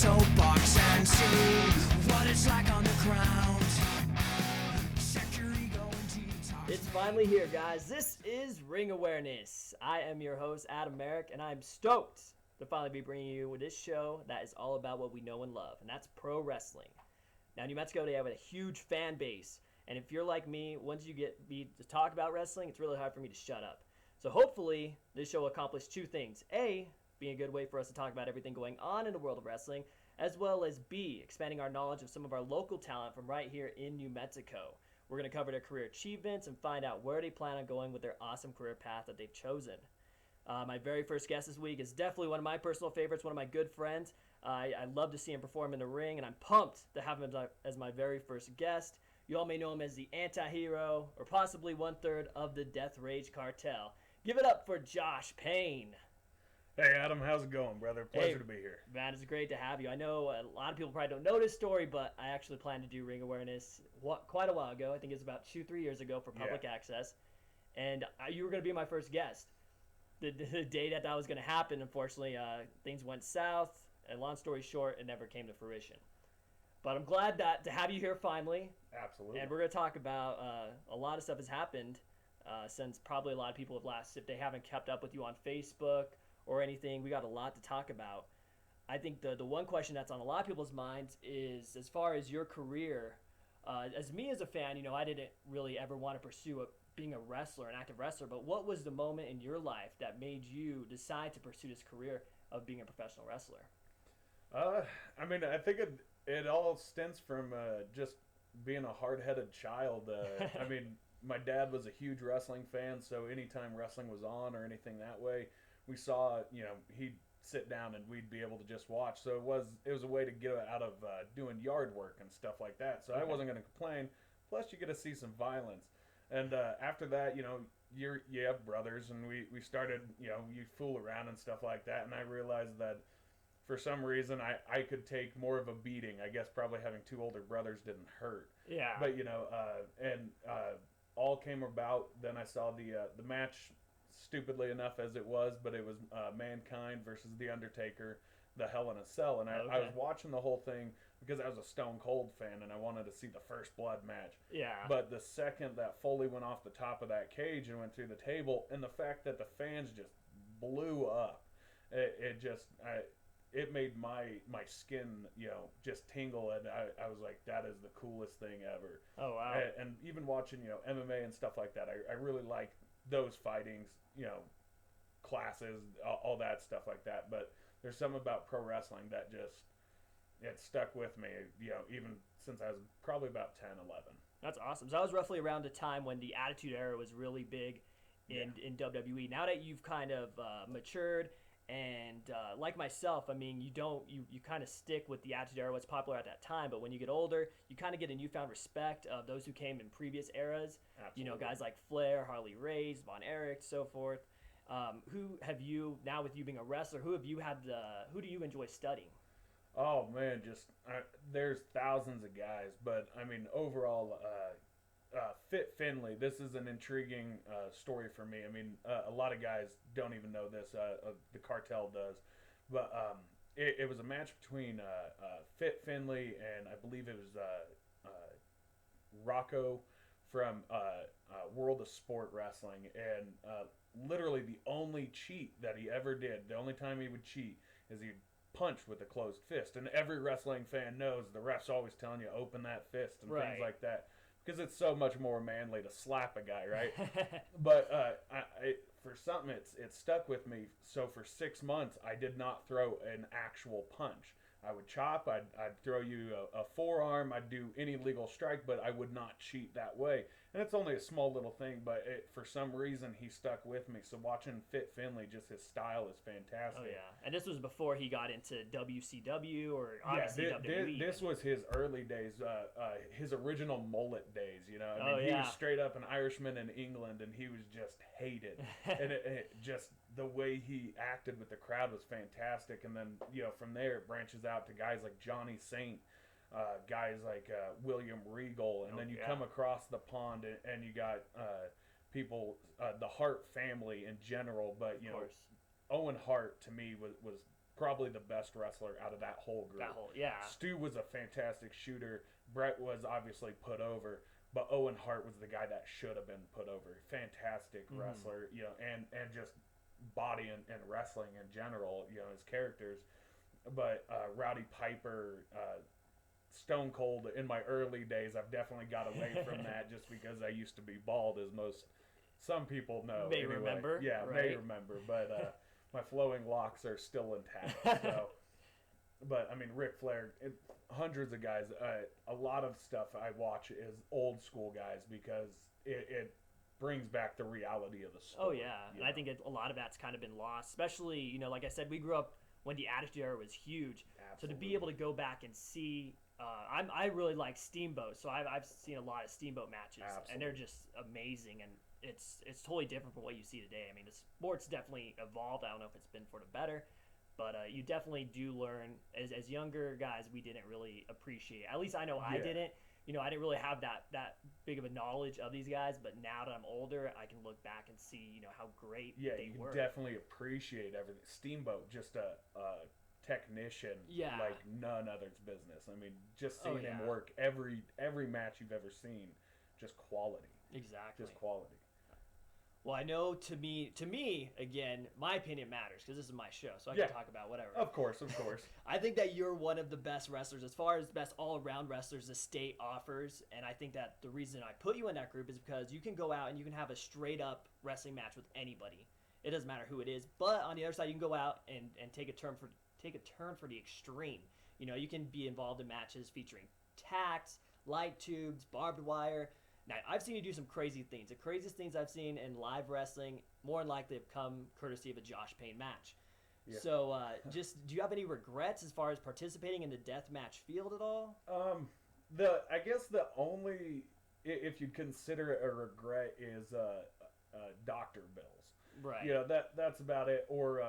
soapbox and see what it's like on the ground. Check your ego and detox. It's finally here, guys. This is Ring Awareness. I am your host, Adam Merrick, and I'm stoked to finally be bringing you this show that is all about what we know and love, and that's pro wrestling. Now, New Mexico, they have a huge fan base, and if you're like me, once you get me to talk about wrestling, it's really hard for me to shut up. So hopefully, this show will accomplish two things. A, being a good way for us to talk about everything going on in the world of wrestling, as well as B, expanding our knowledge of some of our local talent from right here in New Mexico. We're going to cover their career achievements and find out where they plan on going with their awesome career path that they've chosen. My very first guest this week is definitely one of my personal favorites, one of my good friends. I love to see him perform in the ring, and I'm pumped to have him as my very first guest. You all may know him as the anti-hero, or possibly one-third of the DeathRage Cartel. Give it up for Josh Payne. Hey, Adam, how's it going, brother? Pleasure to be here. Man, it's great to have you. I know a lot of people probably don't know this story, but I actually planned to do Ring Awareness quite a while ago. I think it's about 2-3 years ago for public access. And you were going to be my first guest. The day that was going to happen, unfortunately, things went south. And long story short, it never came to fruition. But I'm glad to have you here finally. Absolutely. And we're going to talk about a lot of stuff has happened since probably a lot of people have last, if they haven't kept up with you on Facebook or anything. We got a lot to talk about. I think the one question that's on a lot of people's minds is, as far as your career, as me as a fan, I didn't really ever want to pursue being a wrestler, an active wrestler, but what was the moment in your life that made you decide to pursue this career of being a professional wrestler? I think it all stems from just being a hard-headed child. My dad was a huge wrestling fan, so anytime wrestling was on or anything that way, we saw, he'd sit down and we'd be able to just watch. So it was a way to get out of doing yard work and stuff like that. So I wasn't going to complain. Plus, you get to see some violence. And after that, you have brothers, and we started, you fool around and stuff like that. And I realized that for some reason I could take more of a beating. I guess probably having two older brothers didn't hurt. Yeah. But, all came about. Then I saw the match, stupidly enough as it was, but it was Mankind versus The Undertaker, the Hell in a Cell. And I was watching the whole thing because I was a Stone Cold fan and I wanted to see the First Blood match. Yeah. But the second that Foley went off the top of that cage and went through the table, and the fact that the fans just blew up, it made my skin, just tingle, and I was like, that is the coolest thing ever. Oh, wow. And even watching, MMA and stuff like that, I really like those fightings, classes, all that stuff like that. But there's something about pro wrestling that just, it stuck with me, even since I was probably about 10, 11. That's awesome. So that was roughly around the time when the Attitude Era was really big in WWE. Now that you've kind of matured, and like myself, you kind of stick with the Attitude Era, what's popular at that time. But when you get older, you kind of get a newfound respect of those who came in previous eras. Absolutely. Guys like Flair, Harley Race, Von Erich, so forth. Who have you, now with you being a wrestler, who do you enjoy studying? Oh, man, there's thousands of guys. But, overall, Fit Finlay, this is an intriguing story for me. A lot of guys don't even know this. The Cartel does. But it was a match between Fit Finlay and I believe it was Rocco from World of Sport Wrestling. And literally the only cheat that he ever did, the only time he would cheat, is he'd punch with a closed fist. And every wrestling fan knows the ref's always telling you, open that fist and things like that. Because it's so much more manly to slap a guy, right? But for something, it stuck with me. So for 6 months, I did not throw an actual punch. I would chop, I'd throw you a forearm, I'd do any legal strike, but I would not cheat that way. And it's only a small little thing, but for some reason he stuck with me. So watching Fit Finlay, just his style is fantastic. Oh yeah, and this was before he got into WCW or obviously WWE. This was his early days, his original mullet days. He was straight up an Irishman in England, and he was just hated. And it just the way he acted with the crowd was fantastic. And then from there it branches out to guys like Johnny Saint, guys like William Regal, and then you come across the pond and you got people, the Hart family in general. But Owen Hart to me was probably the best wrestler out of that whole group. Stu was a fantastic shooter. Brett was obviously put over, but Owen Hart was the guy that should have been put over. Fantastic wrestler, you know, and just body and wrestling in general, you know, his characters. But Rowdy Piper, Stone Cold, in my early days, I've definitely got away from that just because I used to be bald, as some people know. May anyway. remember. Yeah, right? may remember. But my flowing locks are still intact. So, but I mean, Ric Flair, hundreds of guys. A lot of stuff I watch is old school guys because it brings back the reality of the sport. Oh yeah, and I think a lot of that's kind of been lost, especially, you know, like I said, we grew up when the Attitude Era was huge. Absolutely. So to be able to go back and see, I really like Steamboat, so I've seen a lot of Steamboat matches, Absolutely. and they're just amazing, and it's totally different from what you see today. I mean, the sport's definitely evolved. I don't know if it's been for the better, but you definitely do learn. As younger guys, we didn't really appreciate. At least I know I didn't. You know, I didn't really have that big of a knowledge of these guys, but now that I'm older, I can look back and see, you know, how great they you were. can definitely appreciate everything. Steamboat, just a technician like none other's business. I mean, just seeing him work every match you've ever seen, just quality. Exactly. Just quality. Well, I know to me, again, my opinion matters because this is my show, so I can talk about whatever. Of course. I think that you're one of the best wrestlers, as far as best all-around wrestlers the state offers, and I think that the reason I put you in that group is because you can go out and you can have a straight-up wrestling match with anybody. It doesn't matter who it is, but on the other side, you can go out and take a turn for the extreme. You know, you can be involved in matches featuring tacks, light tubes, barbed wire. Now, I've seen you do some crazy things. The craziest things I've seen in live wrestling, more than likely, have come courtesy of a Josh Payne match. Yeah. So, just do you have any regrets as far as participating in the deathmatch field at all? I guess the only, if you consider it a regret, is doctor bills. Right. You know, that's about it. Or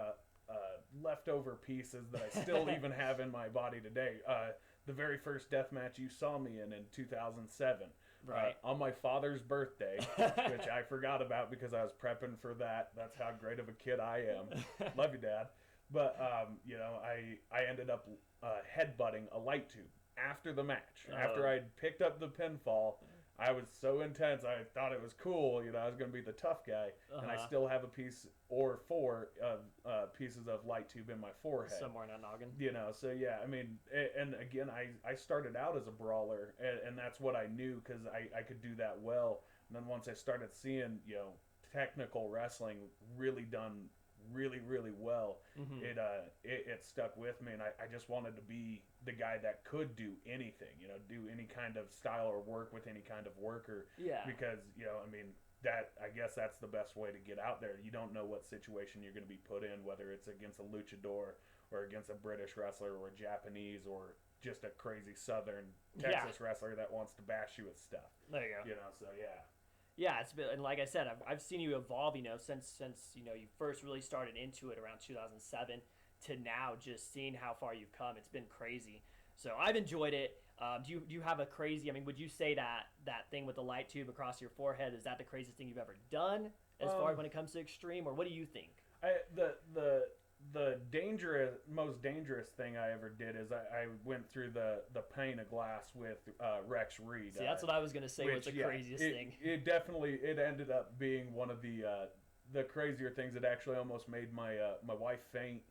leftover pieces that I still even have in my body today. The very first deathmatch you saw me in 2007. Right. On my father's birthday, which I forgot about because I was prepping for that. That's how great of a kid I am. Love you, Dad. But, you know, I ended up headbutting a light tube after the match. After I'd picked up the pinfall, I was so intense. I thought it was cool. You know, I was going to be the tough guy. And I still have a piece or four of pieces of light tube in my forehead. Somewhere in that noggin. You know, so yeah, I mean, and again, I started out as a brawler, and that's what I knew because I could do that well. And then once I started seeing, you know, technical wrestling really done really, really well, it stuck with me, and I just wanted to be the guy that could do anything, you know, do any kind of style or work with any kind of worker. Yeah. Because, you know, I mean, I guess that's the best way to get out there. You don't know what situation you're going to be put in, whether it's against a luchador or against a British wrestler or a Japanese or just a crazy Southern Texas wrestler that wants to bash you with stuff. There you go. You know, so yeah. Yeah, it's been, and like I said, I've seen you evolve, you know, since you know, you first really started into it around 2007 to now, just seeing how far you've come. It's been crazy. So I've enjoyed it. Do you have a crazy, I mean, would you say that thing with the light tube across your forehead, is that the craziest thing you've ever done as far as when it comes to extreme, or what do you think? The most dangerous thing I ever did is I went through the pane of glass with Rex Reed. See, that's what I was going to say was the craziest thing. It definitely, it ended up being one of the crazier things. It actually almost made my wife faint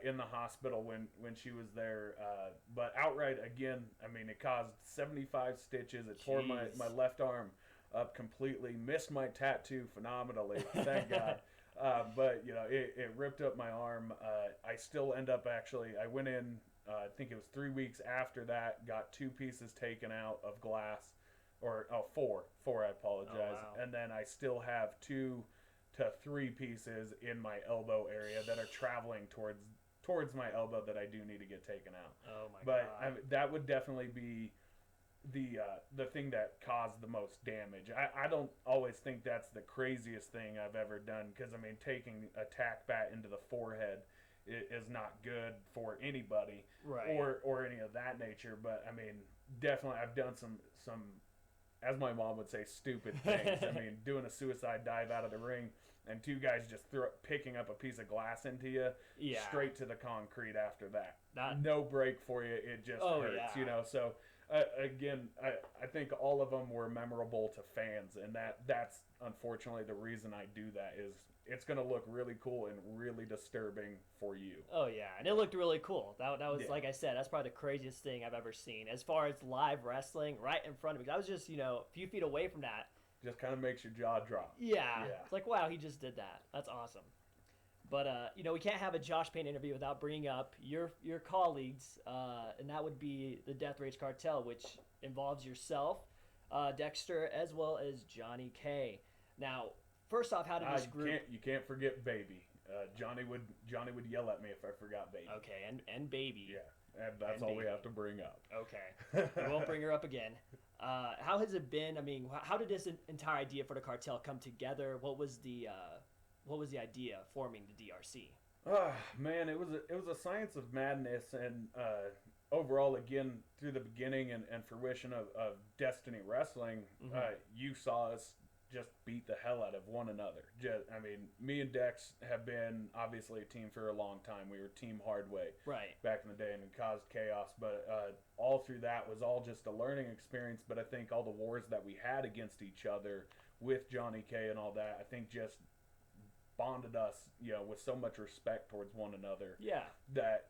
in the hospital when she was there. But outright, again, I mean, it caused 75 stitches. It tore my left arm up completely. Missed my tattoo phenomenally, thank God. But, you know, it ripped up my arm. I still end up I went in, I think it was 3 weeks after that, got 2 pieces taken out of glass, four, I apologize. Oh, wow. And then I still have 2 to 3 pieces in my elbow area that are traveling towards my elbow that I do need to get taken out. Oh my God. God. But that would definitely be the thing that caused the most damage. I don't always think that's the craziest thing I've ever done, because I mean, taking a tack bat into the forehead is not good for anybody, right, or any of that nature. But I mean, definitely I've done some as my mom would say, stupid things. I mean, doing a suicide dive out of the ring and two guys just picking up a piece of glass into you, Yeah. straight to the concrete after that. That- No break for you. It just hurts, yeah. you know. So again, I think all of them were memorable to fans, and that's unfortunately the reason I do that is it's going to look really cool and really disturbing for you. Oh yeah, and it looked really cool. That was Yeah. like I said, that's probably the craziest thing I've ever seen as far as live wrestling right in front of me. I was just a few feet away from that. Just kind of makes your jaw drop. Yeah, Yeah. it's like wow, he just did that. That's awesome. But we can't have a Josh Payne interview without bringing up your colleagues, and that would be the DeathRage Cartel, which involves yourself, Dexter, as well as Johnny K. Now, first off, how did this group? You can't forget Baby. Johnny would yell at me if I forgot Baby. Okay, and Baby. Yeah, and that's And all we Baby. have to bring up. Okay, we won't bring her up again. How has it been? I mean, how did this entire idea for the cartel come together? What was the idea forming the DRC? Man, it was a science of madness, and overall, again, through the beginning and fruition of Destiny Wrestling, you saw us just beat the hell out of one another. Me and Dex have been obviously a team for a long time. We were Team Hardway Right. back in the day and it caused chaos, but all through that was all just a learning experience. But I think all the wars that we had against each other with Johnny K and all that, I think just bonded us, with so much respect towards one another. Yeah. That,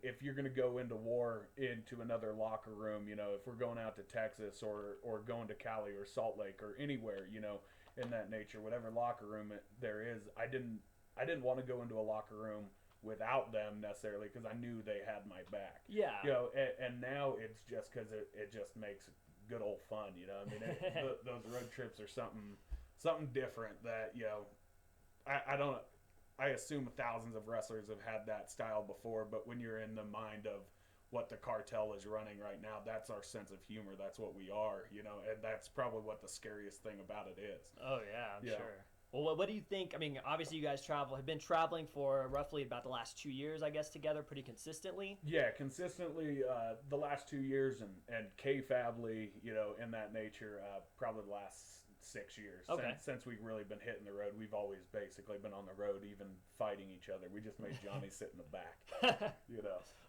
if you're going to go into war into another locker room, if we're going out to Texas or going to Cali or Salt Lake or anywhere, in that nature, whatever locker room there is, I didn't want to go into a locker room without them necessarily because I knew they had my back. Yeah. And now it's just because it just makes good old fun, those road trips are something different that, I assume thousands of wrestlers have had that style before, but when you're in the mind of what the cartel is running right now, that's our sense of humor. That's what we are, and that's probably what the scariest thing about it is. Oh yeah, I'm Yeah. sure. Well, what do you think? Obviously you guys have been traveling for roughly about the last 2 years, I guess, together pretty consistently. Yeah, consistently the last 2 years and K-Fably, in that nature, probably the last 6 years. Okay. Since we've really been hitting the road, we've always basically been on the road, even fighting each other. We just made Johnny sit in the back,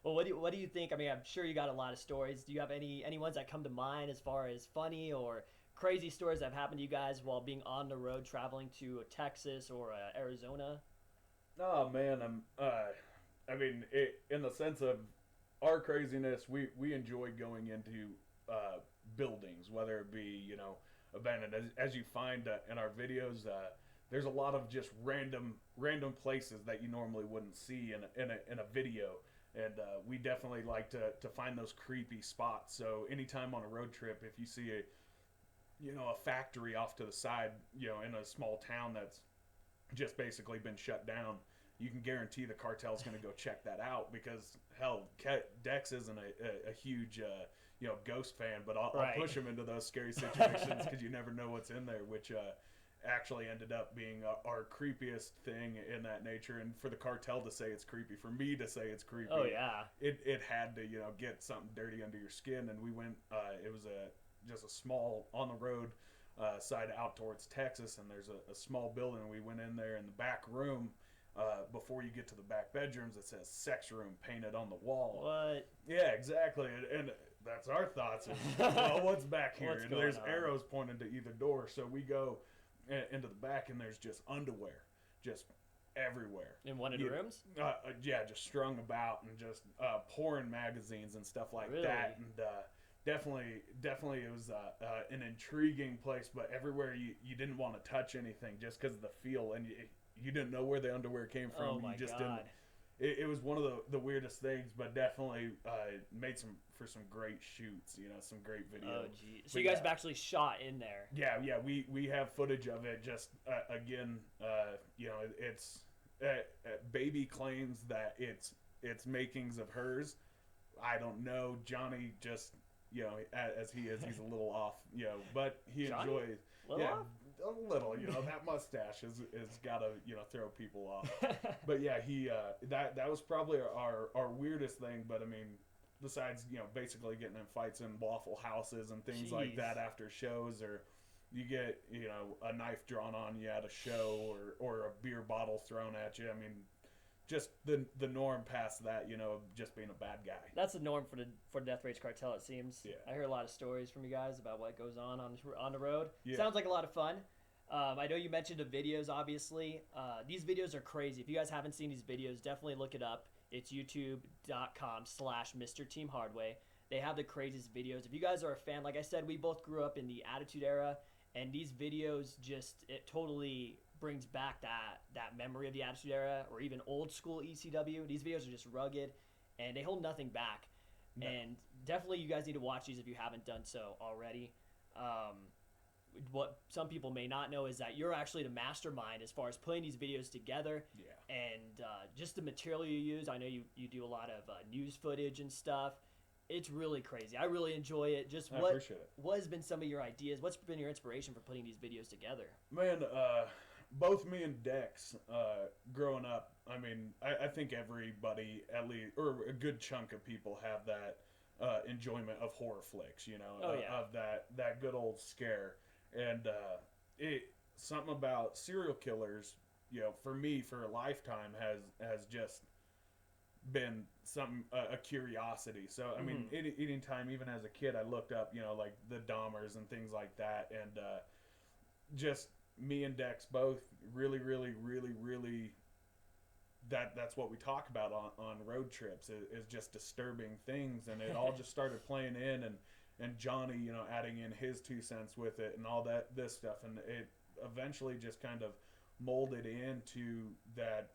Well, what do you think? I'm sure you got a lot of stories. Do you have any ones that come to mind as far as funny or crazy stories that have happened to you guys while being on the road traveling to Texas or Arizona? Oh man, in the sense of our craziness, we enjoy going into buildings, whether it be abandoned. As you find in our videos, there's a lot of just random places that you normally wouldn't see in a video, and we definitely like to find those creepy spots. So anytime on a road trip, if you see a factory off to the side, in a small town that's just basically been shut down, you can guarantee the cartel's going to go check that out because hell, Dex isn't a huge ghost fan, but I'll push him into those scary situations because you never know what's in there, which actually ended up being our creepiest thing in that nature. And for the cartel to say it's creepy, for me to say it's creepy, Oh yeah, it had to get something dirty under your skin. And we went, it was just a small on the road side out towards Texas, and there's a small building. We went in there in the back room. Before you get to the back bedrooms, it says sex room painted on the wall. what? Yeah, exactly. And that's our thoughts. Well, what's back here? What's And going there's on? arrows pointing to either door. So we go into the back, and there's just underwear just everywhere. In one of the rooms? Yeah, just strung about and just porn magazines and stuff like Really? that. And definitely it was an intriguing place, but everywhere you didn't want to touch anything just because of the feel, and you didn't know where the underwear came from. Oh my you just God. didn't. It was one of the weirdest things, but definitely made some great shoots. Some great video. Oh gee. So But you guys yeah. have actually shot in there. Yeah, we have footage of it. Just again, it's Baby claims that it's makings of hers. I don't know. Johnny just as he is, he's a little off. But he Johnny? enjoys. Little yeah, off? a little. That mustache is gotta throw people off. But yeah, he that was probably our weirdest thing. But besides basically getting in fights in Waffle Houses and things like Jeez. that after shows, or You get, a knife drawn on you at a show or a beer bottle thrown at you. I mean, just the norm past that, of just being a bad guy. That's the norm for DeathRage Cartel, it seems. Yeah. I hear a lot of stories from you guys about what goes on the road. Yeah. Sounds like a lot of fun. I know you mentioned the videos, obviously. These videos are crazy. If you guys haven't seen these videos, definitely look it up. It's youtube.com/Mr. Team Hardway. They have the craziest videos. If you guys are a fan, like I said, we both grew up in the Attitude Era, and these videos it totally brings back that memory of the Attitude Era or even old school ECW. These videos are just rugged, and they hold nothing back. No. And definitely you guys need to watch these if you haven't done so already. What some people may not know is that you're actually the mastermind as far as putting these videos together. Yeah. And just the material you use. I know you do a lot of news footage and stuff. It's really crazy. I really enjoy it. I appreciate it. What has been some of your ideas? What's been your inspiration for putting these videos together? Man, both me and Dex, growing up, I mean, I think everybody, at least, or a good chunk of people have that enjoyment of horror flicks, of that good old scare. And something about serial killers, for me, for a lifetime, has just been a curiosity. So I mean, any time, even as a kid, I looked up, like the Dahmers and things like that, and just me and Dex both really, really, really, really. That's what we talk about on road trips is just disturbing things, and it all just started playing in, and Johnny, adding in his 2 cents with it and all this stuff, and it eventually just kind of molded into that,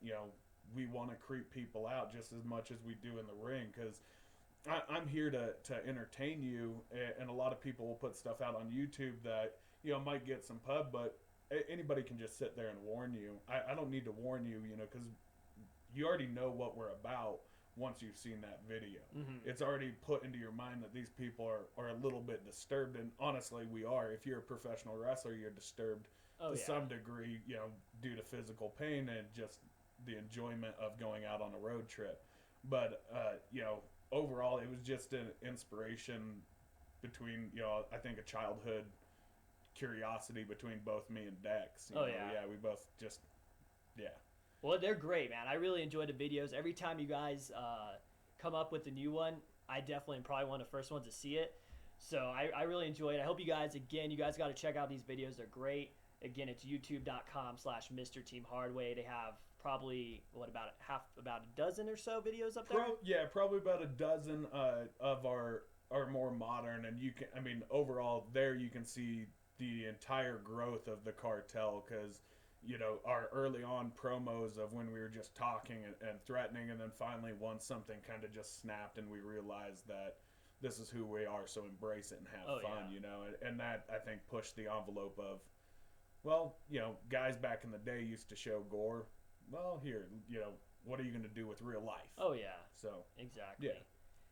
we want to creep people out just as much as we do in the ring, because I'm here to entertain you, and a lot of people will put stuff out on YouTube that, might get some pub, but anybody can just sit there and warn you. I don't need to warn you, because you already know what we're about once you've seen that video. It's already put into your mind that these people are a little bit disturbed, and honestly, we are. If you're a professional wrestler, you're disturbed to some degree, due to physical pain and just the enjoyment of going out on a road trip. But, overall, it was just an inspiration between, I think a childhood curiosity between both me and Dex. Yeah, we both just, yeah. Well, they're great, man. I really enjoy the videos. Every time you guys come up with a new one, I definitely am probably one of the first ones to see it. So I really enjoy it. I hope you guys got to check out these videos. They're great. Again, it's youtube.com/Mr. Team Hardway. They have probably, about a dozen or so videos up there? Probably about a dozen of our more modern. And overall there you can see the entire growth of the cartel, because our early on promos of when we were just talking and threatening, and then finally once something kind of just snapped and we realized that this is who we are, so embrace it and have fun, and that, I think, pushed the envelope of, guys back in the day used to show gore. Well, here, what are you going to do with real life? Oh, yeah. So, exactly. Yeah.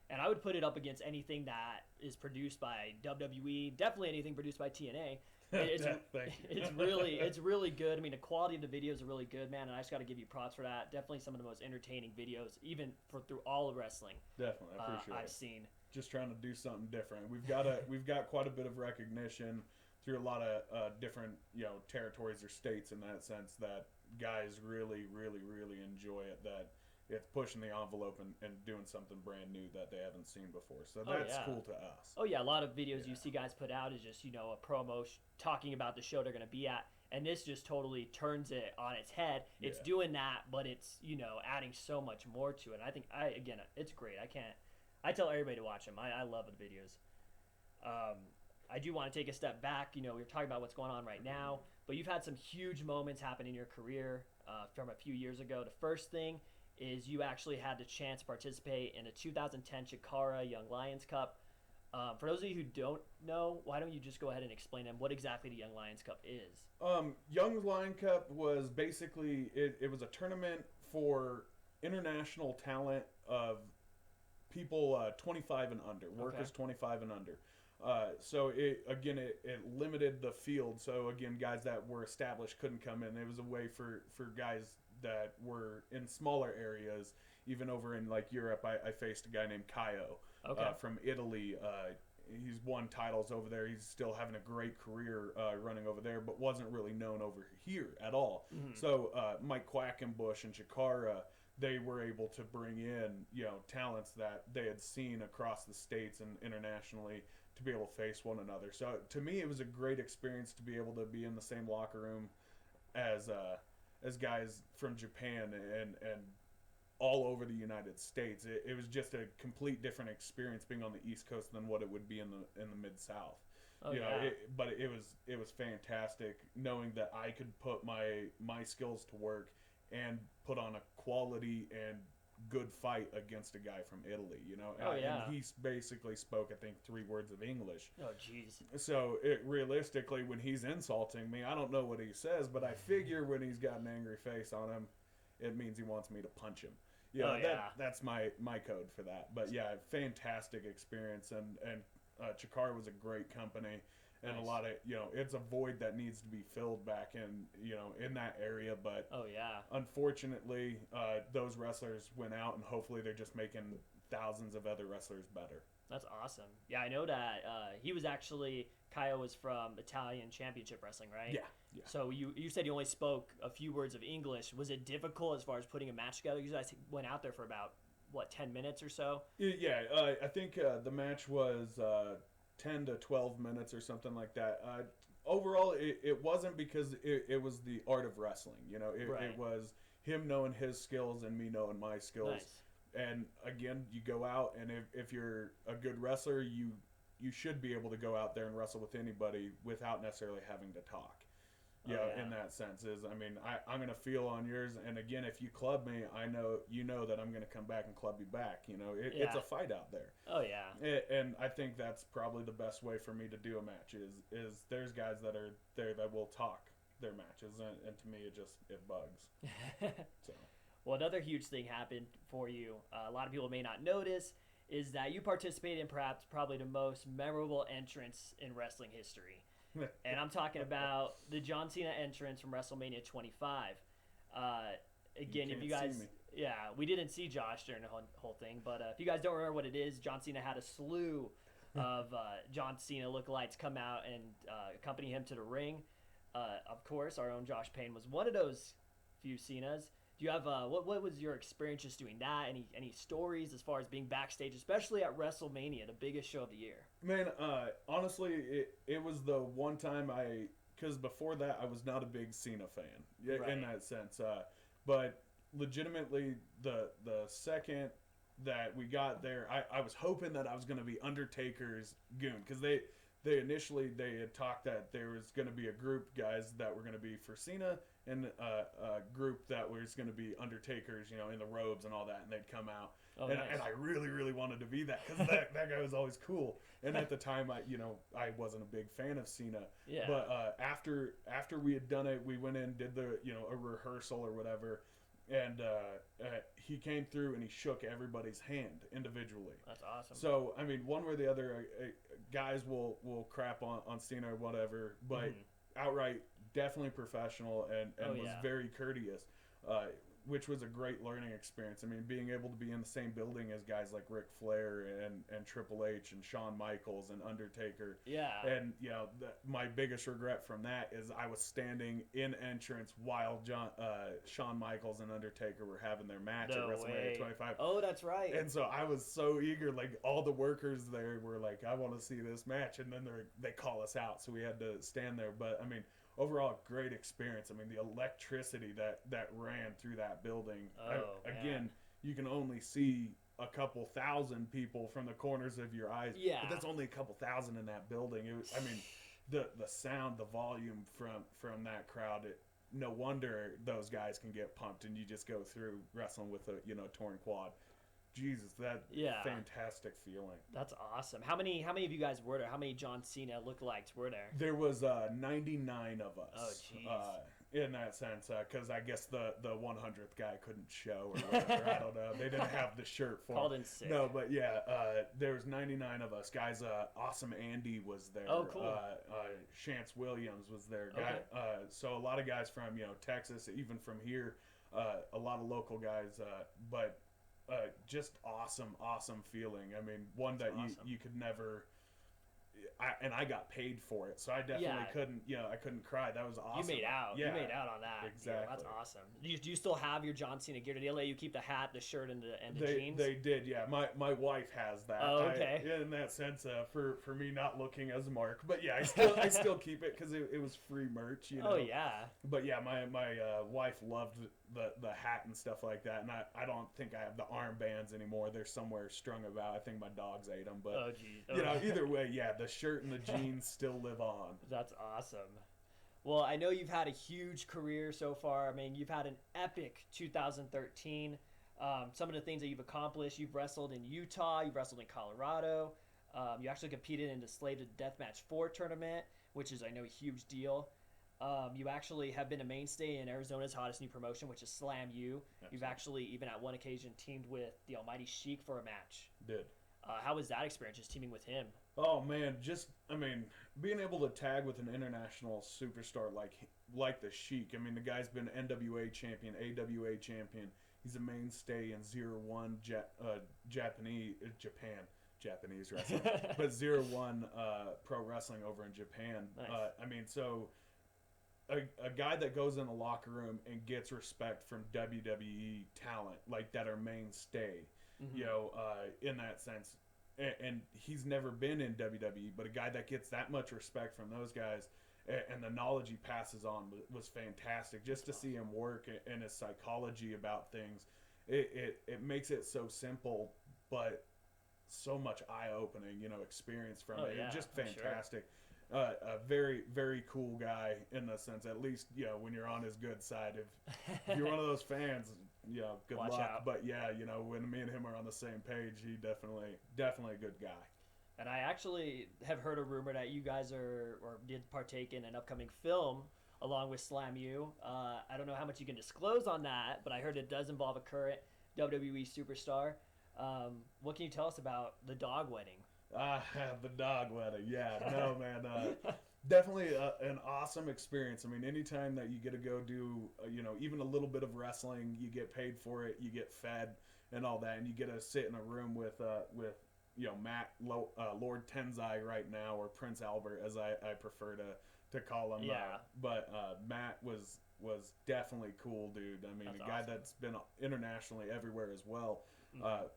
And I would put it up against anything that is produced by WWE, definitely anything produced by TNA. It's really good. I mean, the quality of the videos are really good, man, and I just got to give you props for that. Definitely some of the most entertaining videos, even through all of wrestling. Definitely, I appreciate it. I've seen. Just trying to do something different. We've got quite a bit of recognition through a lot of different territories or states, in that sense, that guys really, really, really enjoy it. That it's pushing the envelope and doing something brand new that they haven't seen before. So that's cool to us. Oh, yeah. A lot of videos you see guys put out is just, a promo talking about the show they're going to be at. And this just totally turns it on its head. It's doing that, but it's, adding so much more to it. And I think, it's great. I tell everybody to watch them. I love the videos. I do want to take a step back. We were talking about what's going on right now, but you've had some huge moments happen in your career from a few years ago. The first thing is you actually had the chance to participate in a 2010 Chikara Young Lions Cup. For those of you who don't know, why don't you just go ahead and explain them what exactly the Young Lions Cup is? Young Lion Cup was basically, it was a tournament for international talent of people 25 and under, workers 25 and under. So it limited the field. So again, guys that were established couldn't come in. It was a way for guys that were in smaller areas. Even over in like Europe, I faced a guy named Kaio from Italy. he's won titles over there. He's still having a great career running over there, but wasn't really known over here at all. So Mike Quackenbush and Chikara, they were able to bring in, talents that they had seen across the states and internationally to be able to face one another. So to me, it was a great experience to be able to be in the same locker room as guys from Japan and all over the United States. It was just a complete different experience being on the East Coast than what it would be in the Mid-South. But it was fantastic knowing that I could put my skills to work and put on a quality and good fight against a guy from Italy, and he basically spoke, I think, 3 words of English. Oh, jeez. So realistically, when he's insulting me, I don't know what he says, but I figure when he's got an angry face on him, it means he wants me to punch him. That's my code for that. But yeah, fantastic experience, and Chikara was a great company, and a lot of it's a void that needs to be filled back in that area. But unfortunately, those wrestlers went out, and hopefully they're just making thousands of other wrestlers better. That's awesome. Yeah, I know that he was actually Kaio was from Italian Championship Wrestling, right? Yeah. So you said you only spoke a few words of English. Was it difficult as far as putting a match together? You guys went out there for about 10 minutes or so? Yeah, I think the match was 10 to 12 minutes or something like that. Overall, it wasn't because it was the art of wrestling. It was him knowing his skills and me knowing my skills. Nice. And again, you go out, and if you're a good wrestler, you should be able to go out there and wrestle with anybody without necessarily having to talk. In that sense I'm going to feel on yours, and again, if you club me, I know that I'm going to come back and club you back. It's a fight out there. Oh yeah. And I think that's probably the best way for me to do a match is there's guys that are there that will talk their matches, and to me it bugs. So. Well, another huge thing happened for you. A lot of people may not notice is that you participated in probably the most memorable entrance in wrestling history. And I'm talking about the John Cena entrance from WrestleMania 25. Again, if you guys, we didn't see Josh during the whole thing, but if you guys don't remember what it is, John Cena had a slew of John Cena lookalikes come out and accompany him to the ring. Of course, our own Josh Payne was one of those few Cenas. Do you have what was your experience just doing that? Any stories as far as being backstage, especially at WrestleMania, the biggest show of the year? Man, honestly, it was the one time because before that I was not a big Cena fan in that sense. But legitimately, the second that we got there, I was hoping that I was going to be Undertaker's goon, because they initially had talked that there was going to be a group guys that were going to be for Cena, and a group that was going to be Undertaker's, in the robes and all that, and they'd come out. Oh, and, nice. and I really, really wanted to be that, because that guy was always cool. And at the time, I wasn't a big fan of Cena. Yeah. But after we had done it, we went in, did the a rehearsal or whatever, and he came through and he shook everybody's hand individually. That's awesome. So one way or the other, guys will crap on Cena or whatever, but outright definitely professional and was very courteous, which was a great learning experience. Being able to be in the same building as guys like Ric Flair and Triple H and Shawn Michaels and Undertaker. Yeah. And, my biggest regret from that is I was standing in entrance while Shawn Michaels and Undertaker were having their match at WrestleMania 25. Oh, that's right. And so I was so eager, like all the workers there were like, I want to see this match. And then they call us out, so we had to stand there. But, overall, great experience. The electricity that ran through that building. Again, you can only see a couple thousand people from the corners of your eyes. Yeah. But that's only a couple thousand in that building. The sound, the volume from that crowd, no wonder those guys can get pumped, and you just go through wrestling with a torn quad. Jesus, that fantastic feeling. That's awesome. How many of you guys were there? How many John Cena lookalikes were there? There was 99 of us. Oh, jeez. In that sense, because I guess the 100th guy couldn't show or whatever. I don't know. They didn't have the shirt for Called him. in sick. No, but there was 99 of us. Guys, Awesome Andy was there. Oh, cool. Chance Williams was there. Okay. So a lot of guys from Texas, even from here, a lot of local guys, but just awesome feeling. One that awesome. you could never I got paid for it, so I definitely couldn't, I couldn't cry. That was awesome. You made out. Yeah, You made out on that. exactly. Deal. That's awesome. Do you still have your John Cena gear? Did they let you keep the hat, the shirt, and the jeans? They did, yeah. My wife has that. Oh, okay. In that sense, for me not looking as Mark, but yeah, I still keep it because it was free merch, you know. Oh yeah. But yeah, my wife loved the hat and stuff like that, and I don't think I have the armbands anymore. They're somewhere strung about. I think my dogs ate them, but Oh geez. you know, either way, yeah, the shirt and the jeans still live on. That's awesome. Well, I know you've had a huge career so far. I mean, you've had an epic 2013. Some of the things that you've accomplished, you've wrestled in Utah, you've wrestled in Colorado. You actually competed in the Slave to Deathmatch 4 tournament, which is, I know, a huge deal. You actually have been a mainstay in Arizona's hottest new promotion, which is Slam U. You've actually, even at one occasion, teamed with the Almighty Sheik for a match. Did. How was that experience, just teaming with him? Oh man, being able to tag with an international superstar like the Sheik. I mean, the guy's been NWA champion, AWA champion. He's a mainstay in 0-1 Japanese wrestling, but 0-1 pro wrestling over in Japan. Nice. I mean, so a guy that goes in the locker room and gets respect from WWE talent like that are mainstay, in that sense. And he's never been in WWE, but a guy that gets that much respect from those guys and the knowledge he passes on was fantastic. Just to see him work and his psychology about things, it makes it so simple, but so much eye-opening, experience from it. Yeah, It's just fantastic. Sure. A very, very cool guy in the sense, at least, when you're on his good side. If you're one of those fans, good Watch luck. out. But yeah, when me and him are on the same page, he definitely a good guy. And I actually have heard a rumor that you guys did partake in an upcoming film along with Slam U. I don't know how much you can disclose on that, but I heard it does involve a current WWE superstar. What can you tell us about the dog wedding? The dog wedding. Yeah, no, man. Definitely an awesome experience. I mean, anytime that you get to go do, even a little bit of wrestling, you get paid for it, you get fed and all that, and you get to sit in a room with Matt, Lord Tenzai right now, or Prince Albert, as I prefer to call him. Yeah. But Matt was definitely cool, dude. I mean, That's a guy awesome. that's been internationally everywhere as well.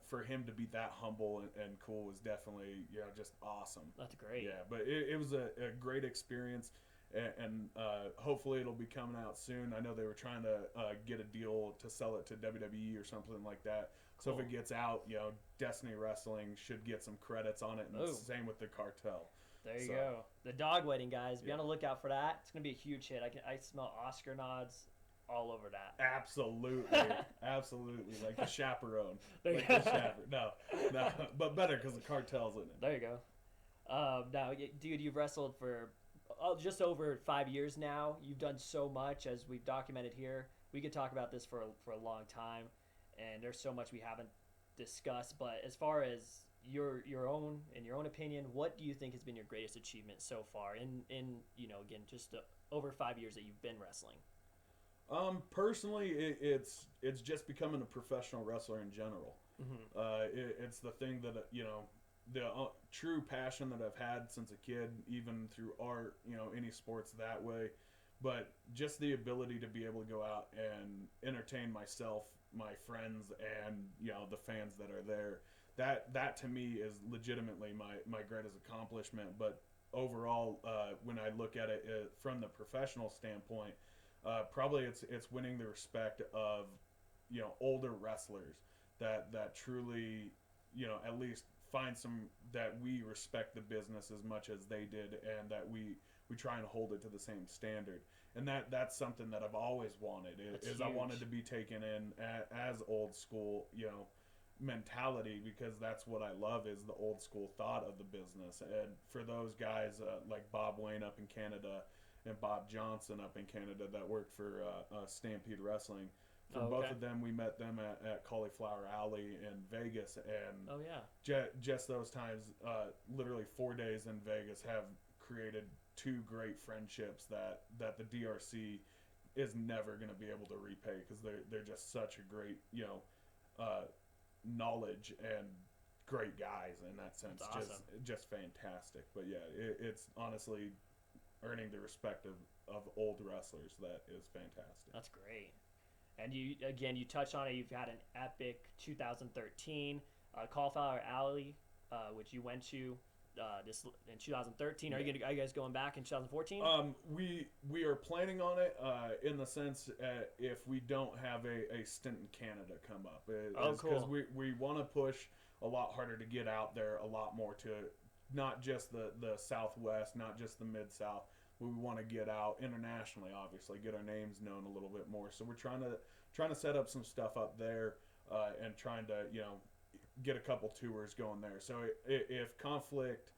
For him to be that humble and cool was definitely, just awesome. That's great. Yeah, but it was a great experience, and hopefully it'll be coming out soon. I know they were trying to get a deal to sell it to WWE or something like that. So Cool. if it gets out, Destiny Wrestling should get some credits on it, and Ooh. same with the Cartel. There you So, go. The dog wedding, guys. Be on Yeah. the lookout for that. It's gonna be a huge hit. I smell Oscar nods all over that. Absolutely, absolutely, like the chaperone. There you Like go. the chaperone. No, but better because the Cartel's in it. There you go. Now, dude, you've wrestled for just over 5 years now. You've done so much, as we've documented here. We could talk about this for a long time, and there's so much we haven't discussed. But as far as your own opinion, what do you think has been your greatest achievement so far in again, just over 5 years that you've been wrestling? Personally, it's just becoming a professional wrestler in general. It's the thing that the true passion that I've had since a kid, even through art, any sports that way. But just the ability to be able to go out and entertain myself, my friends, and the fans that are there. That to me is legitimately my greatest accomplishment. But overall, when I look at it from the professional standpoint, probably it's winning the respect of older wrestlers that truly at least find some that we respect the business as much as they did, and that we try and hold it to the same standard. And that's something that I've always wanted is I wanted to be taken in as old school mentality, because that's what I love, is the old school thought of the business. And for those guys like Bob Wayne up in Canada and Bob Johnson up in Canada that worked for Stampede Wrestling, for both of them, we met them at Cauliflower Alley in Vegas, and just those times, literally 4 days in Vegas, have created two great friendships that the DRC is never going to be able to repay, because they're just such a great knowledge and great guys in that sense. That's awesome. Just fantastic. But yeah, it's honestly earning the respect of old wrestlers. That is fantastic. That's great. And you touched on it. You've had an epic 2013 Cauliflower Alley, which you went to this in 2013. Are you guys going back in 2014? We are planning on it in the sense if we don't have a stint in Canada come up. Cool. Because we want to push a lot harder to get out there a lot more to not just the Southwest, not just the Mid-South. We want to get out internationally, obviously, get our names known a little bit more. So we're trying to set up some stuff up there and trying to get a couple tours going there. So if conflict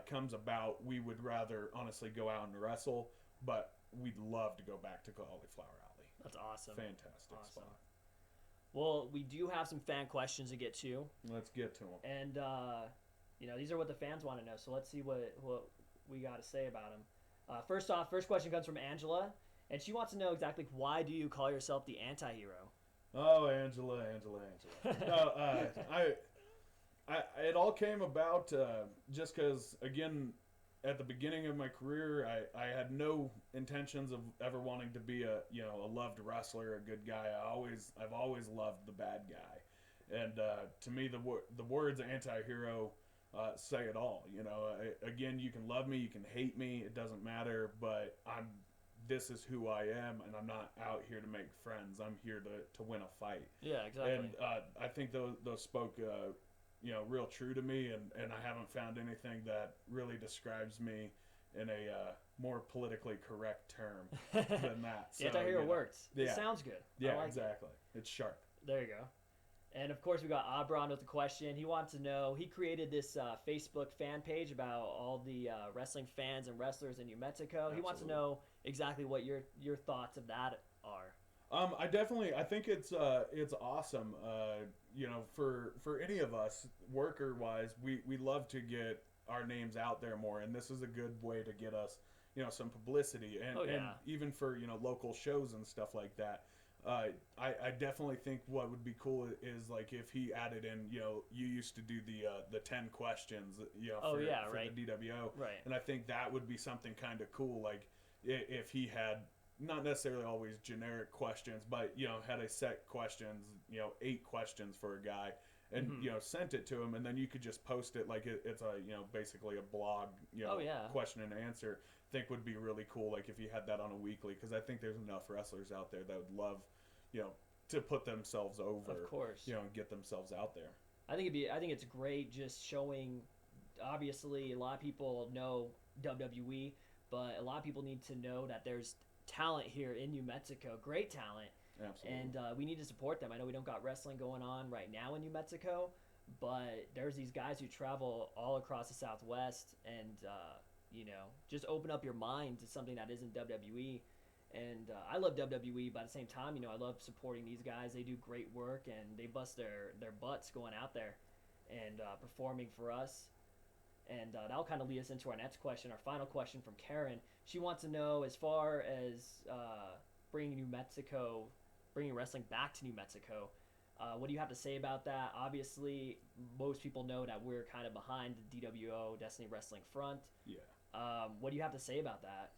comes about, we would rather honestly go out and wrestle, but we'd love to go back to Cauliflower Alley. That's awesome. Fantastic spot. Well, we do have some fan questions to get to. Let's get to them. And these are what the fans want to know. So let's see what we got to say about them. First question comes from Angela, and she wants to know exactly why do you call yourself the anti-hero? Oh, Angela. It all came about just because, again, at the beginning of my career, I had no intentions of ever wanting to be a loved wrestler, a good guy. I've always loved the bad guy, and to me, the words anti-hero say it all. Again, you can love me, you can hate me, it doesn't matter, but this is who I am, and I'm not out here to make friends. I'm here to win a fight. Yeah, exactly. And I think those spoke real true to me, and I haven't found anything that really describes me in a more politically correct term than that. The anti-hero works. Yeah. It sounds good. Yeah, exactly. It's sharp. There you go. And of course, we got Abron with the question. He wants to know, he created this Facebook fan page about all the wrestling fans and wrestlers in New Mexico. Absolutely. He wants to know exactly what your thoughts of that are. I think it's awesome. For any of us, worker wise, we love to get our names out there more, and this is a good way to get us, some publicity, and even for local shows and stuff like that. I definitely think what would be cool is like if he added in, you used to do the 10 questions, for the DWO, right? And I think that would be something kind of cool, like if he had not necessarily always generic questions, but had a set questions, 8 questions for a guy, and sent it to him, and then you could just post it like it's a basically a blog, question and answer. I think would be really cool, like if you had that on a weekly, because I think there's enough wrestlers out there that would love to put themselves over, of course, and get themselves out there. I think it's great just showing. Obviously, a lot of people know WWE, but a lot of people need to know that there's talent here in New Mexico, great talent. Absolutely. And we need to support them. I know we don't got wrestling going on right now in New Mexico, but there's these guys who travel all across the Southwest, and just open up your mind to something that isn't WWE. And I love WWE, but at the same time, I love supporting these guys. They do great work, and they bust their butts going out there and performing for us. And that'll kind of lead us into our next question, our final question from Karen. She wants to know, as far as bringing wrestling back to New Mexico, what do you have to say about that? Obviously, most people know that we're kind of behind the DWO, Destiny Wrestling front. Yeah. What do you have to say about that?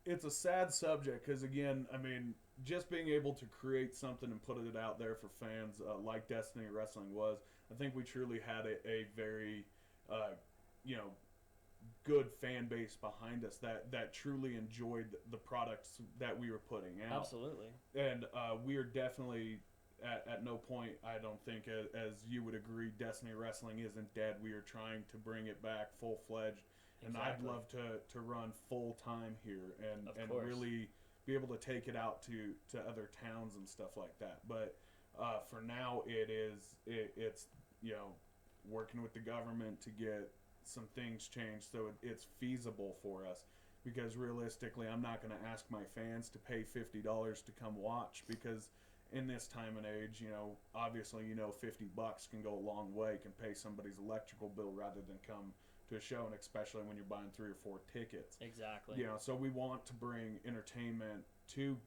It's a sad subject because, again, I mean, just being able to create something and put it out there for fans like Destiny Wrestling was, I think we truly had a very, good fan base behind us that truly enjoyed the products that we were putting out. Absolutely. And we are definitely at no point, I don't think, as you would agree, Destiny Wrestling isn't dead. We are trying to bring it back full-fledged. And I'd love to run full-time here and really be able to take it out to other towns and stuff like that. But for now, it's working with the government to get some things changed so it's feasible for us. Because realistically, I'm not going to ask my fans to pay $50 to come watch, because in this time and age, obviously, $50 can go a long way, can pay somebody's electrical bill rather than come to a show, and especially when you're buying 3 or 4 tickets. Exactly. So we want to bring entertainment to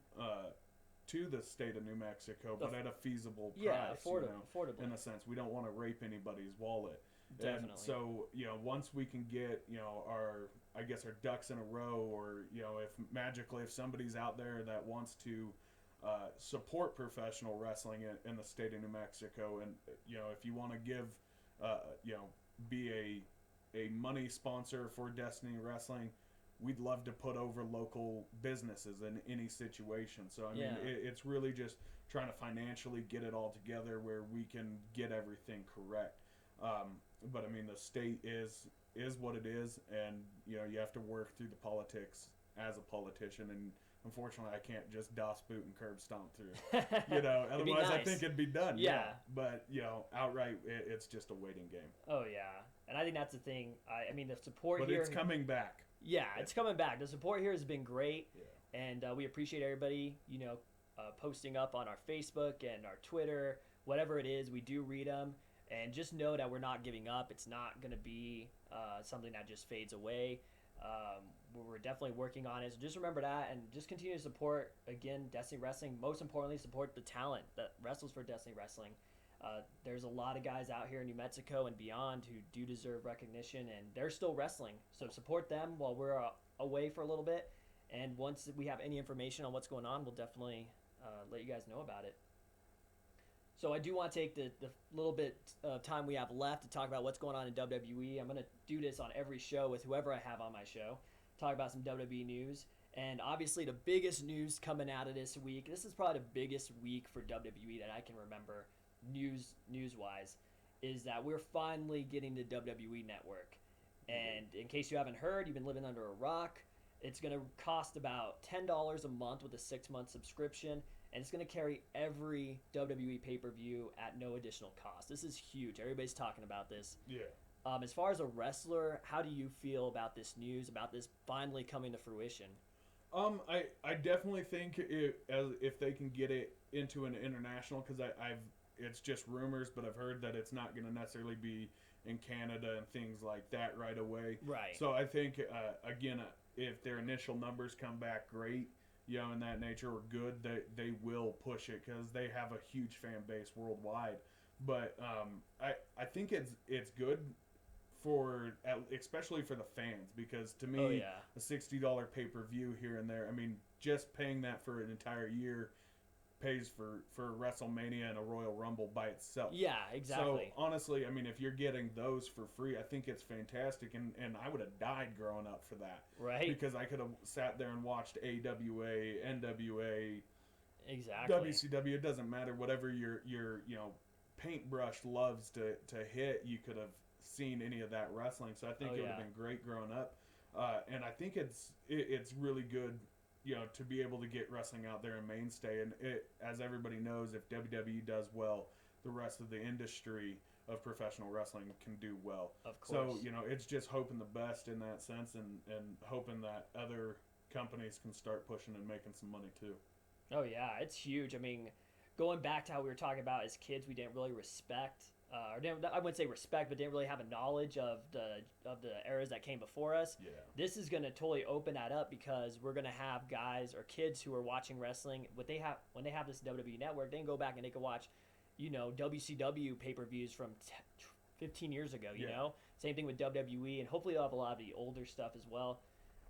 to the state of New Mexico, but at a feasible price. Yeah, affordable. In a sense, we don't want to rape anybody's wallet. Definitely. And so, once we can get, our ducks in a row, or, if somebody's out there that wants to support professional wrestling in the state of New Mexico, and, if you want to give, be a money sponsor for Destiny Wrestling, we'd love to put over local businesses in any situation. So, I mean, it's really just trying to financially get it all together where we can get everything correct. But, I mean, the state is what it is, and, you have to work through the politics as a politician, and unfortunately I can't just DOS boot and curb stomp through. Otherwise nice. I think it'd be done. Yeah. But, outright, it's just a waiting game. Oh, yeah. And I think that's the thing. I mean, the support But here... it's coming back. Yeah, it's coming back. The support here has been great, Yeah. and we appreciate everybody, posting up on our Facebook and our Twitter, whatever it is. We do read them, and just know that we're not giving up. It's not going to be something that just fades away. We're definitely working on it, so just remember that, and just continue to support, again, Destiny Wrestling. Most importantly, support the talent that wrestles for Destiny Wrestling. There's a lot of guys out here in New Mexico and beyond who do deserve recognition, and they're still wrestling. So support them while we're away for a little bit. And once we have any information on what's going on, we'll definitely let you guys know about it. So I do want to take the little bit of time we have left to talk about what's going on in WWE. I'm going to do this on every show with whoever I have on my show. Talk about some WWE news. And obviously the biggest news coming out of this week, this is probably the biggest week for WWE that I can remember news-wise, is that we're finally getting the WWE Network. And in case you haven't heard, you've been living under a rock, it's going to cost about $10 a month with a 6-month subscription, and it's going to carry every WWE pay-per-view at no additional cost. This is huge. Everybody's talking about this. Yeah. As far as a wrestler, how do you feel about this news, about this finally coming to fruition? I definitely think if they can get it into an international, because it's just rumors, but I've heard that it's not going to necessarily be in Canada and things like that right away. Right. So I think, again, if their initial numbers come back great, in that nature, or good, they will push it because they have a huge fan base worldwide. But I think it's good especially for the fans, because to me, a $60 pay-per-view here and there, I mean, just paying that for an entire year pays for WrestleMania and a Royal Rumble by itself. Yeah, exactly. So honestly, I mean, if you're getting those for free, I think it's fantastic, and I would have died growing up for that. Right. Because I could have sat there and watched AWA, NWA, exactly. WCW. It doesn't matter, whatever your paintbrush loves to hit, you could have seen any of that wrestling. So I think it would have been great growing up, and I think it's really good, to be able to get wrestling out there and mainstay. And as everybody knows, if WWE does well, the rest of the industry of professional wrestling can do well. Of course. So it's just hoping the best in that sense, and hoping that other companies can start pushing and making some money too. Oh yeah, it's huge. I mean, going back to how we were talking about as kids, we didn't really respect, I wouldn't say respect, but didn't really have a knowledge of the eras that came before us. Yeah. This is going to totally open that up, because we're going to have guys or kids who are watching wrestling. When they have this WWE Network, they can go back and they can watch, WCW pay-per-views from 15 years ago. You know, same thing with WWE, and hopefully they'll have a lot of the older stuff as well.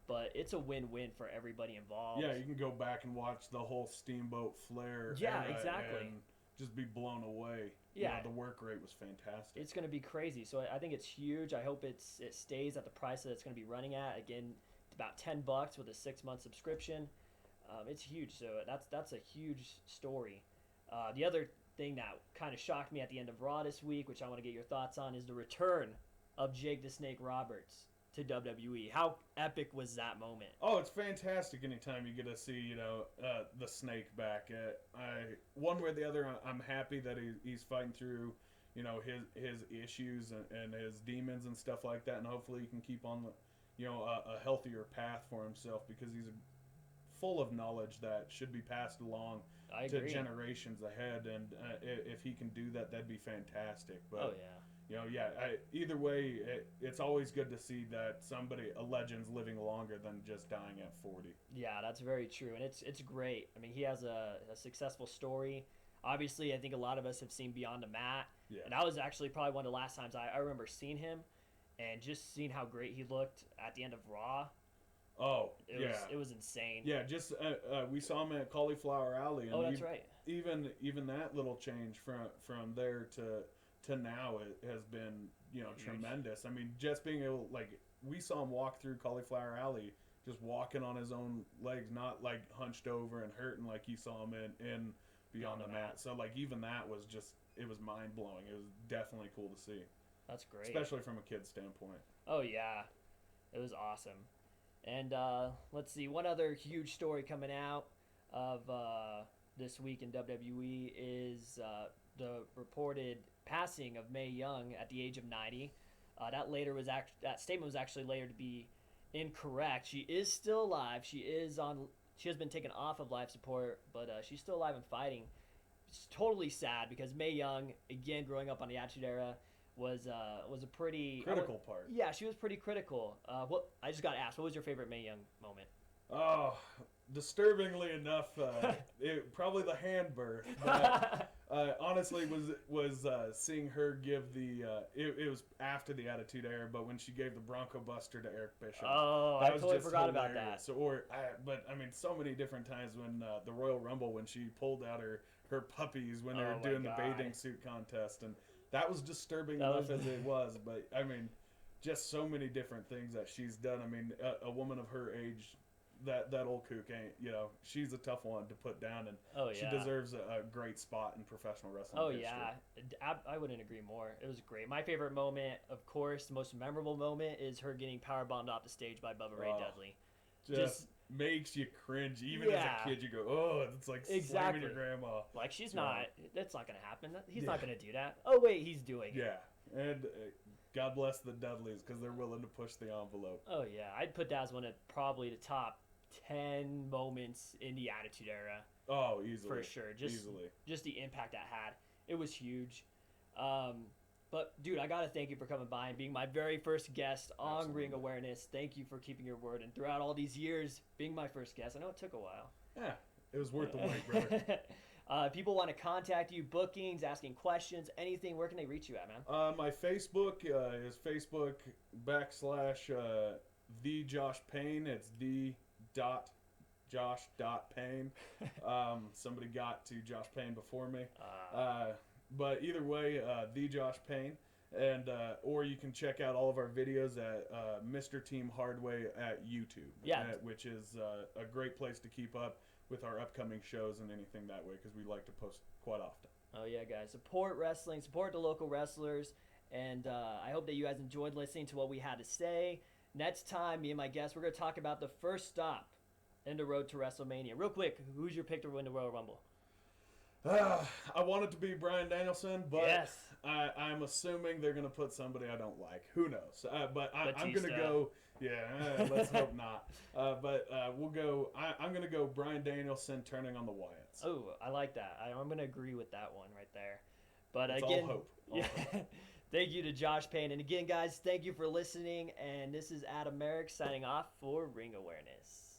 But it's a win-win for everybody involved. Yeah, you can go back and watch the whole Steamboat Flair. Yeah, era exactly. And just be blown away. Yeah, the work rate was fantastic. It's going to be crazy. So I think it's huge. I hope it stays at the price that it's going to be running at. Again, about $10 with a 6-month subscription. It's huge. So that's a huge story. The other thing that kind of shocked me at the end of Raw this week, which I want to get your thoughts on, is the return of Jake the Snake Roberts to WWE. How epic was that moment? Oh, it's fantastic anytime you get to see, the Snake back. One way or the other, I'm happy that he's fighting through, his issues and his demons and stuff like that, and hopefully he can keep on a healthier path for himself, because he's full of knowledge that should be passed along I to agree. generations ahead, and if he can do that, that'd be fantastic. But Oh yeah. you know, yeah, either way, it's always good to see that a legend's living longer than just dying at 40. Yeah, that's very true, and it's great. I mean, he has a successful story. Obviously, I think a lot of us have seen Beyond the Mat, Yeah. and that was actually probably one of the last times I remember seeing him, and just seeing how great he looked at the end of Raw. Oh, It was insane. Yeah, just we saw him at Cauliflower Alley, and Oh, that's right. Even that little change from there to now it has been Huge. tremendous. I mean, just being able, like, we saw him walk through Cauliflower Alley, just walking on his own legs, not like hunched over and hurting like you saw him in Beyond the Mat. So like even that was just, it was mind blowing. It was definitely cool to see, That's great. especially from a kid's standpoint. Oh yeah, it was awesome. And let's see, one other huge story coming out of this week in WWE is the reported passing of Mae Young at the age of 90. That statement was actually later to be incorrect. She is still alive. She has been taken off of life support, but she's still alive and fighting. It's totally sad because Mae Young, again, growing up on the Attitude Era, was a pretty Critical part. Yeah, she was pretty critical. I just got asked, what was your favorite Mae Young moment? Oh, disturbingly enough, probably the hand birth. But, honestly, was seeing her give the. It was after the Attitude Era, but when she gave the Bronco Buster to Eric Bischoff. Oh, that I was totally just forgot about hilarious. that. But I mean, so many different times when the Royal Rumble, when she pulled out her puppies when they were Oh, my doing the God. bathing suit contest, and that was disturbing That enough was- as it was. But I mean, just so many different things that she's done. I mean, a woman of her age, that old kook ain't, she's a tough one to put down, and Oh, she yeah. deserves a great spot in professional wrestling Oh history. yeah, I wouldn't agree more. It was great. My favorite moment, of course, the most memorable moment, is her getting power bombed off the stage by Bubba Ray Oh. Dudley. Just makes you cringe. Even Yeah. as a kid, you go, oh, it's like slamming Exactly. your grandma. Like she's Yeah. not. That's not gonna happen. He's Yeah. not gonna do that. Oh wait, he's doing it. Yeah, and God bless the Dudleys because they're willing to push the envelope. Oh yeah, I'd put that as one of probably the top 10 moments in the Attitude Era Oh, easily. for sure. Easily. Just the impact that had. It was huge. But dude, I gotta thank you for coming by and being my very first guest on Absolutely. Ring Awareness. Thank you for keeping your word and throughout all these years being my first guest. I know it took a while. Yeah, it was worth the wait, brother. People want to contact you, bookings, asking questions, anything. Where can they reach you at, man? My Facebook is Facebook / the Josh Payne. It's the Josh Payne. Somebody got to Josh Payne before me. But either way, the Josh Payne, and or you can check out all of our videos at Mr. Team Hardway at YouTube. Yeah. Which is a great place to keep up with our upcoming shows and anything that way because we like to post quite often. Oh yeah, guys, support wrestling, support the local wrestlers, and I hope that you guys enjoyed listening to what we had to say. Next time, me and my guests, we're going to talk about the first stop in the road to WrestleMania. Real quick, who's your pick to win the Royal Rumble? I want it to be Bryan Danielson, but Yes. I'm assuming they're going to put somebody I don't like. Who knows? But I'm going to Batista. go. Yeah, let's hope not. But we'll go. I'm going to go Bryan Danielson turning on the Wyatts. Oh, I like that. I'm going to agree with that one right there. But It's again, all hope. All yeah, hope. thank you to Josh Payne. And again, guys, thank you for listening. And this is Adam Merrick signing off for Ring Awareness.